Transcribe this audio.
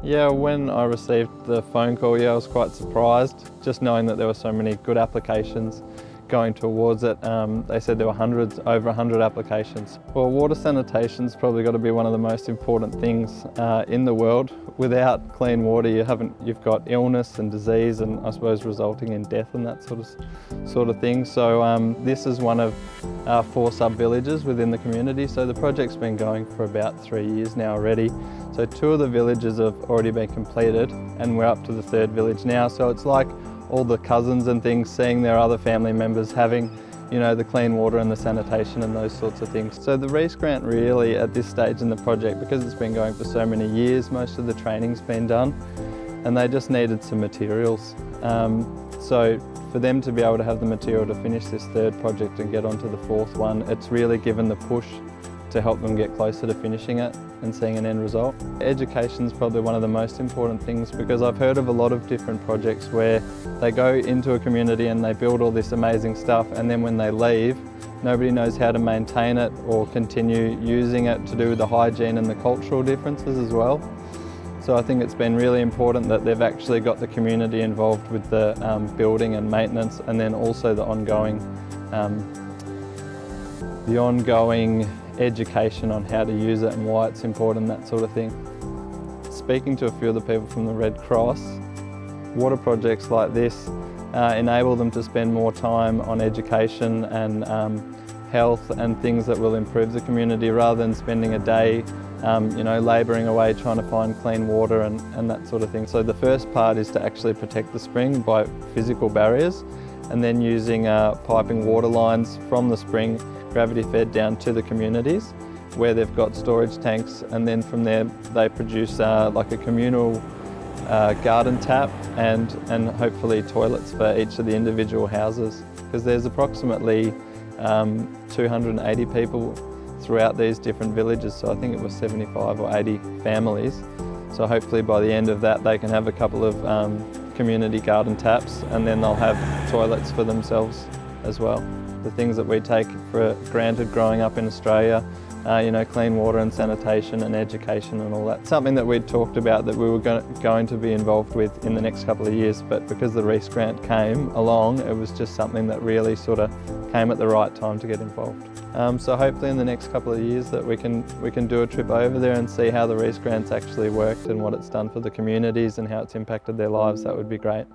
Yeah, when I received the phone call, I was quite surprised, just knowing that there were so many good applications going towards it. They said there were over 100 applications. Well, water sanitation's probably got to be one of the most important things in the world. Without clean water, you've got illness and disease, and I suppose resulting in death and that sort of thing. So this is one of our 4 sub-villages within the community. So the project's been going for about 3 years now already. So 2 of the villages have already been completed, and we're up to the 3rd village now. So it's like all the cousins and things seeing their other family members having, the clean water and the sanitation and those sorts of things. So the Reece Grant really at this stage in the project, because it's been going for so many years, most of the training's been done, and they just needed some materials. So for them to be able to have the material to finish this 3rd project and get onto the 4th one, it's really given the push to help them get closer to finishing it and seeing an end result. Education is probably one of the most important things, because I've heard of a lot of different projects where they go into a community and they build all this amazing stuff, and then when they leave, nobody knows how to maintain it or continue using it to do with the hygiene and the cultural differences as well. So I think it's been really important that they've actually got the community involved with the building and maintenance, and then also the ongoing education on how to use it and why it's important, that sort of thing. Speaking to a few of the people from the Red Cross, water projects like this enable them to spend more time on education and health and things that will improve the community, rather than spending a day labouring away trying to find clean water and that sort of thing. So the first part is to actually protect the spring by physical barriers, and then using piping water lines from the spring, gravity fed down to the communities where they've got storage tanks, and then from there they produce like a communal garden tap and hopefully toilets for each of the individual houses, because there's approximately 280 people throughout these different villages, so I think it was 75 or 80 families. So hopefully by the end of that they can have a couple of community garden taps, and then they'll have toilets for themselves as well. The things that we take for granted growing up in Australia, clean water and sanitation and education and all that. Something that we'd talked about that we were going to be involved with in the next couple of years, but because the Reece Grant came along, it was just something that really sort of came at the right time to get involved. So hopefully in the next couple of years that we can do a trip over there and see how the Reece Grant's actually worked and what it's done for the communities and how it's impacted their lives. That would be great.